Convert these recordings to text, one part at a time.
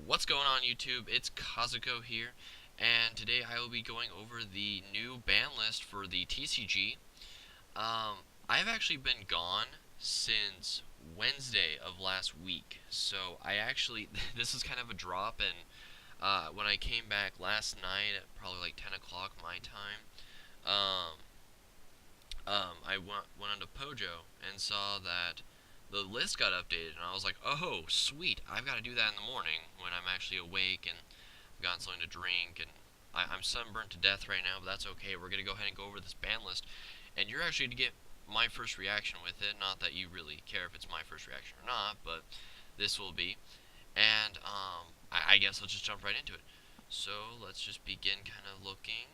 What's going on YouTube? It's Kazuko here, and today I will be going over the new ban list for the TCG. I've actually been gone since Wednesday of last week, so this is kind of a drop, and when I came back last night at probably like 10 o'clock my time, um, I went onto Pojo and saw that the list got updated, and I was like, oh, sweet, I've got to do that in the morning when I'm actually awake and I've gotten something to drink, and I'm sunburnt to death right now, but that's okay. We're going to go ahead and go over this ban list, and you're actually to get my first reaction with it. Not that you really care if it's my first reaction or not, but this will be. And I guess let's just jump right into it. So let's just begin kind of looking.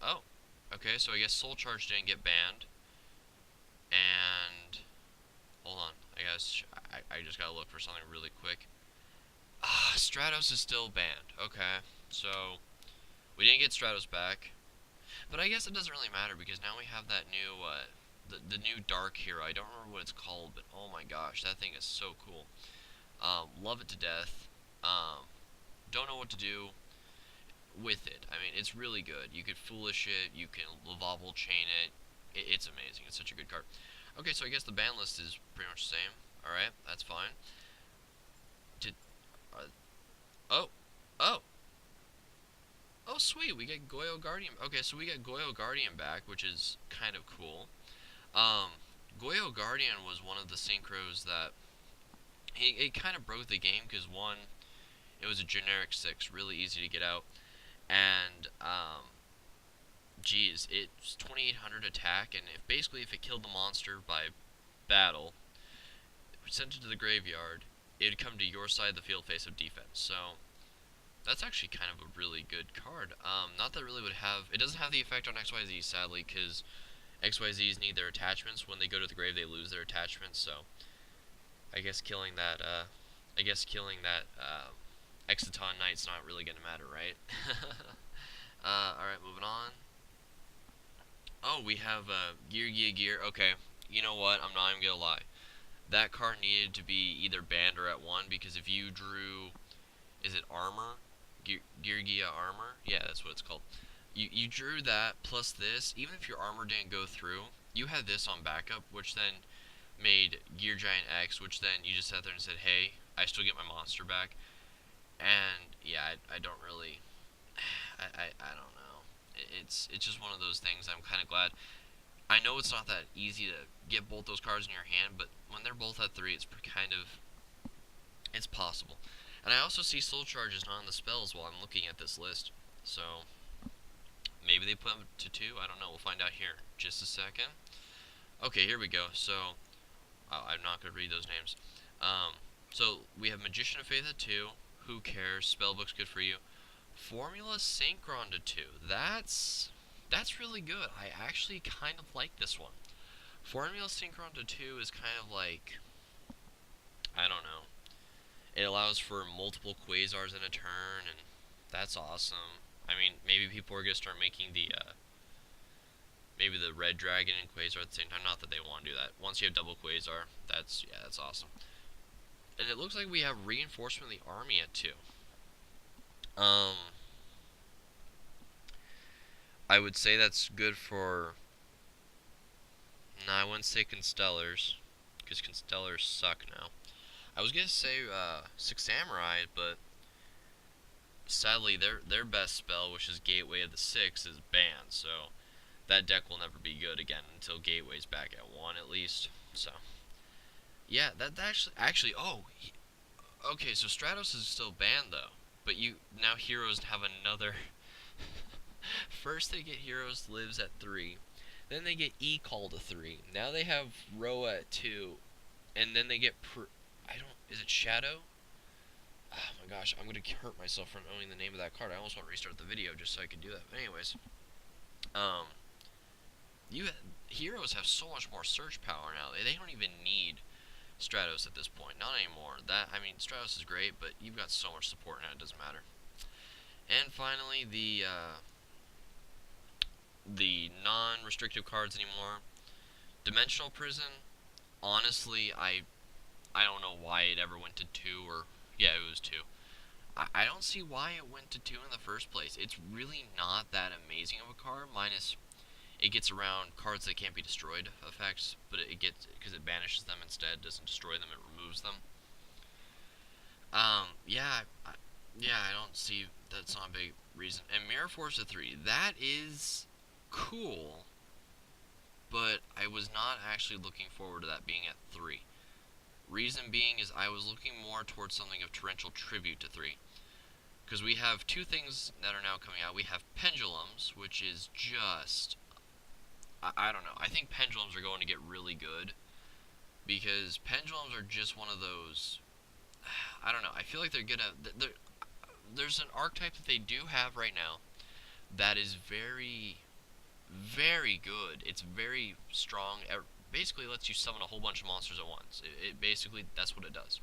Oh, okay, so I guess Soul Charge didn't get banned. And hold on, I just gotta look for something really quick. Stratos is still banned. Okay, so we didn't get Stratos back, but I guess it doesn't really matter because now we have that new the new Dark Hero. I don't remember what it's called, but oh my gosh, that thing is so cool. Love it to death. Don't know what to do with it. I mean, it's really good. You could Foolish it, you can Lavable Chain it. It's amazing. It's such a good card. Okay, so I guess the ban list is pretty much the same. Alright, that's fine. Did... oh! Oh! Oh, sweet! We get Yugioh Guardian. Okay, so we get Yugioh Guardian back, which is kind of cool. Yugioh Guardian was one of the synchros that... It kind of broke the game, because one, it was a generic 6, really easy to get out. And, geez, it's 2800 attack, and if it killed the monster by battle, sent it to the graveyard, it would come to your side of the field face of defense. So that's actually kind of a really good card. Not that it really would have, it doesn't have the effect on XYZ, sadly, because XYZs need their attachments. When they go to the grave, they lose their attachments. So I guess killing that Exciton Knight's not really gonna matter, right? Alright, moving on. Oh, we have Gear. Okay, you know what? I'm not even gonna lie. That card needed to be either banned or at 1, because if you drew, is it Armor? Gear Armor? Yeah, that's what it's called. You drew that plus this, even if your armor didn't go through, you had this on backup, which then made Gear Giant X, which then you just sat there and said, hey, I still get my monster back. And yeah, I don't really, I don't know. It's just one of those things. I'm kind of glad. I know it's not that easy to get both those cards in your hand, but when they're both at 3, it's possible. And I also see Soul Charge is not on the spells while I'm looking at this list, so maybe they put them to 2. I don't know. We'll find out here. Just a second. Okay, here we go. So I'm not gonna read those names. So we have Magician of Faith at 2. Who cares? Spellbook's good for you. Formula Synchron to 2. That's really good. I actually kind of like this one. Formula Synchron to 2 is kind of like, I don't know. It allows for multiple Quasars in a turn, and that's awesome. I mean, maybe people are gonna start making maybe the Red Dragon and Quasar at the same time. Not that they want to do that. Once you have double Quasar, that's awesome. And it looks like we have Reinforcement of the Army at 2. I would say that's good for... Nah, I wouldn't say Constellars, because Constellars suck now. I was gonna say 6 Samurai, but sadly their best spell, which is Gateway of the 6, is banned, so that deck will never be good again until Gateway's back at 1 at least. So yeah, that actually okay, so Stratos is still banned though, but now heroes have another. First they get Heroes Lives at 3, then they get E-Call to 3, now they have Roa at 2, and then they get is it Shadow? Oh my gosh, I'm gonna hurt myself for knowing the name of that card. I almost want to restart the video just so I could do that. But anyways, heroes have so much more search power now. They don't even need Stratos at this point. Not anymore. I mean, Stratos is great, but you've got so much support now, it doesn't matter. And finally, the non-restrictive cards anymore. Dimensional Prison. honestly, I don't know why it ever went to two or yeah, it was two. I don't see why it went to two in the first place. It's really not that amazing of a card, minus it gets around cards that can't be destroyed effects, but it gets because it banishes them instead, doesn't destroy them, it removes them. Yeah, yeah, I don't see that's not a big reason. And Mirror Force at three, that is cool, but I was not actually looking forward to that being at three. Reason being is I was looking more towards something of torrential tribute to three. Because we have two things that are now coming out. We have pendulums, which is just I don't know. I think pendulums are going to get really good because pendulums are just one of those. I don't know. I feel like they're gonna. There's an archetype that they do have right now that is very, very good. It's very strong. It basically lets you summon a whole bunch of monsters at once. It basically that's what it does.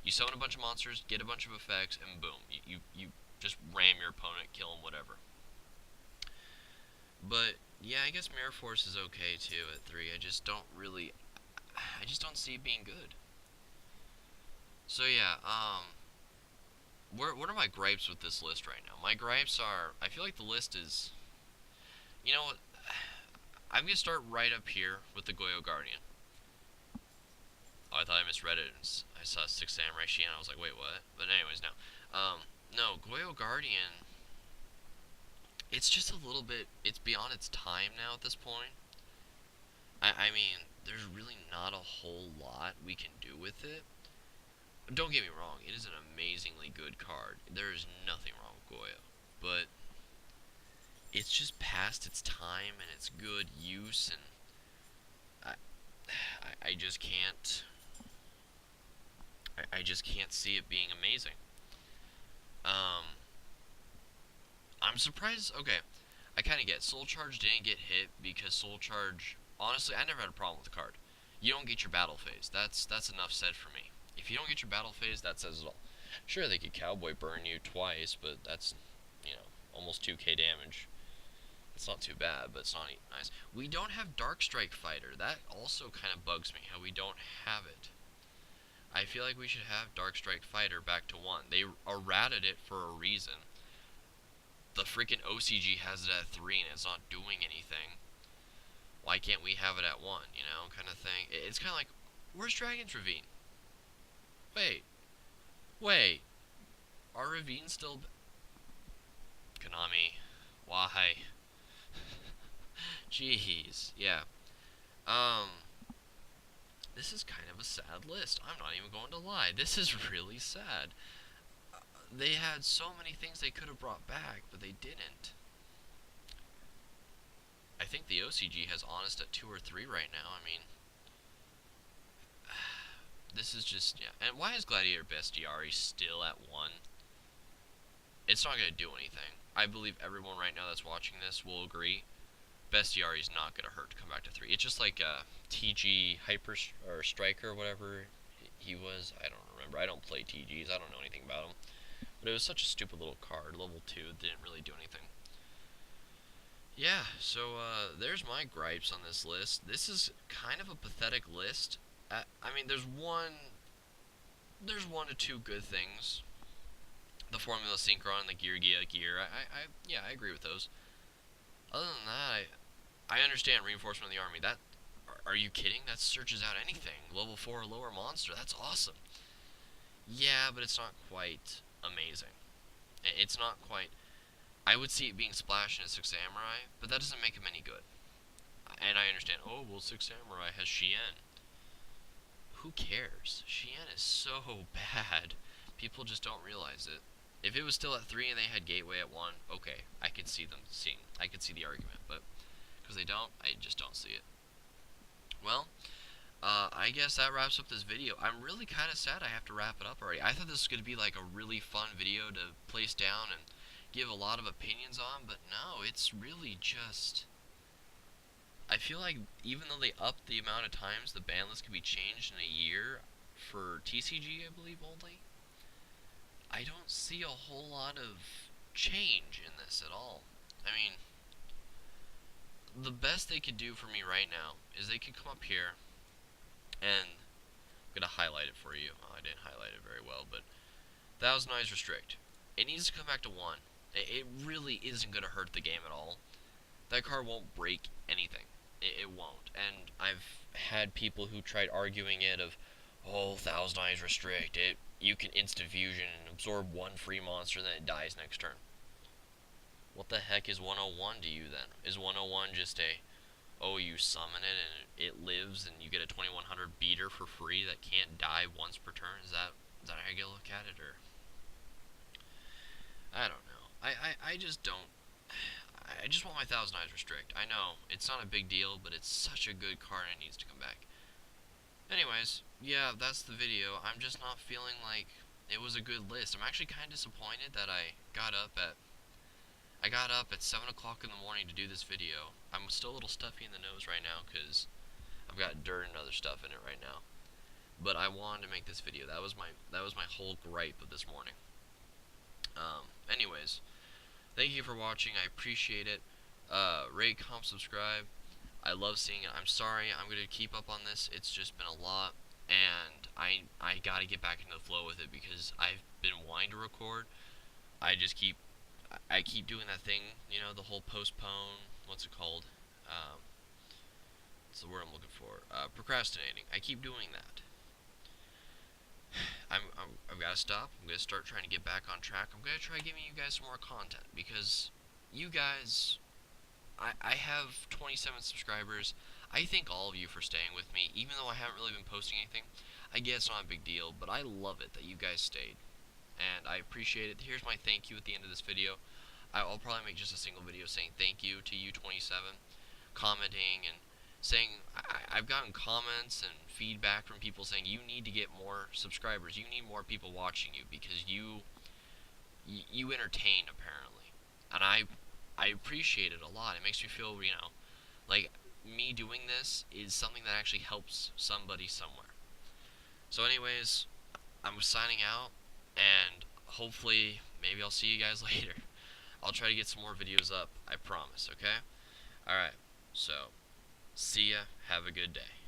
You summon a bunch of monsters, get a bunch of effects, and boom, you just ram your opponent, kill him, whatever. But yeah, I guess Mirror Force is okay too at three. I just don't see it being good. So yeah, what are my gripes with this list right now? My gripes are, I feel like the list is, you know what? I'm gonna start right up here with the Goyo Guardian. Oh, I thought I misread it. I saw Six Samurai Shion. I was like, wait, what? But anyways, no. No, Goyo Guardian. It's just a little bit. It's beyond its time now at this point. I mean, there's really not a whole lot we can do with it. Don't get me wrong, it is an amazingly good card. There is nothing wrong with Goyo. But it's just past its time and its good use, and I just can't. I just can't see it being amazing. Um, I'm surprised. Okay, I kind of get Soul Charge didn't get hit because Soul Charge. Honestly, I never had a problem with the card. You don't get your battle phase. That's enough said for me. If you don't get your battle phase, that says it all. Sure, they could Cowboy burn you twice, but that's almost 2k damage. It's not too bad, but it's not nice. We don't have Dark Strike Fighter. That also kind of bugs me how we don't have it. I feel like we should have Dark Strike Fighter back to one. They errated it for a reason. The freaking OCG has it at three and it's not doing anything. Why can't we have it at one? Kind of thing. It's kind of like, where's Dragon's Ravine? Wait, wait. Are Ravines still? Konami, why? Jeez, yeah. Um, this is kind of a sad list. I'm not even going to lie. This is really sad. They had so many things they could have brought back, but they didn't. I think the OCG has Honest at 2 or 3 right now. I mean, this is just, yeah. And why is Gladiator Bestiari still at 1? It's not going to do anything. I believe everyone right now that's watching this will agree. Bestiari is not going to hurt to come back to 3. It's just like TG Hyper or Striker or whatever he was. I don't remember. I don't play TGs. I don't know anything about him. But it was such a stupid little card. Level 2 didn't really do anything. Yeah, so there's my gripes on this list. This is kind of a pathetic list. I mean, there's one to two good things. The Formula Synchron and the Gear. Yeah, I agree with those. Other than that, I understand Reinforcement of the Army. Are you kidding? That searches out anything. Level 4 or lower monster. That's awesome. Yeah, but it's not quite amazing. It's not quite. I would see it being splashed in a Six Samurai, but that doesn't make him any good. And I understand. Oh well, Six Samurai has Shien. Who cares? Shien is so bad. People just don't realize it. If it was still at 3 and they had Gateway at 1, okay, I could see the argument, but because they don't, I just don't see it. Well, I guess that wraps up this video. I'm really kind of sad I have to wrap it up already. I thought this was going to be like a really fun video to place down and give a lot of opinions on, but no, it's really just. I feel like even though they upped the amount of times the ban list can be changed in a year for TCG, I believe only, I don't see a whole lot of change in this at all. I mean, the best they could do for me right now is they could come up here And I'm gonna highlight it for you. Oh, I didn't highlight it very well, but 1,000 eyes restrict. It needs to come back to 1. It really isn't gonna hurt the game at all. That car won't break anything. It won't. And I've had people who tried arguing it of, oh, 1,000 eyes restrict. You can instant fusion and absorb 1 free monster, then it dies next turn. What the heck is 101 to you then? Is 101 just a, oh, you summon it and it lives and you get a 2100 beater for free that can't die once per turn? Is that how you look at it? Or I don't know. I just don't. I just want my 1,000 eyes restrict. I know it's not a big deal, but it's such a good card and it needs to come back. Anyways, yeah, that's the video. I'm just not feeling like it was a good list. I'm actually kind of disappointed that I got up at 7 o'clock in the morning to do this video. I'm still a little stuffy in the nose right now because I've got dirt and other stuff in it right now. But I wanted to make this video. That was my whole gripe of this morning. Anyways, thank you for watching. I appreciate it. Rate, comment, subscribe. I love seeing it. I'm sorry. I'm going to keep up on this. It's just been a lot. And I got to get back into the flow with it because I've been wanting to record. I keep doing that thing, the whole postpone, what's it called? What's the word I'm looking for? Procrastinating. I keep doing that. I've got to stop. I'm going to start trying to get back on track. I'm going to try giving you guys some more content because you guys, I have 27 subscribers. I thank all of you for staying with me, even though I haven't really been posting anything. I get it's not a big deal, but I love it that you guys stayed, and I appreciate it. Here's my thank you at the end of this video. I'll probably make just a single video saying thank you to you 27, commenting and saying I've gotten comments and feedback from people saying you need to get more subscribers, you need more people watching you because you entertain apparently, and I appreciate it a lot. It makes me feel like me doing this is something that actually helps somebody somewhere. So anyways, I'm signing out, and hopefully maybe I'll see you guys later. I'll try to get some more videos up, I promise, okay? Alright, so, see ya, have a good day.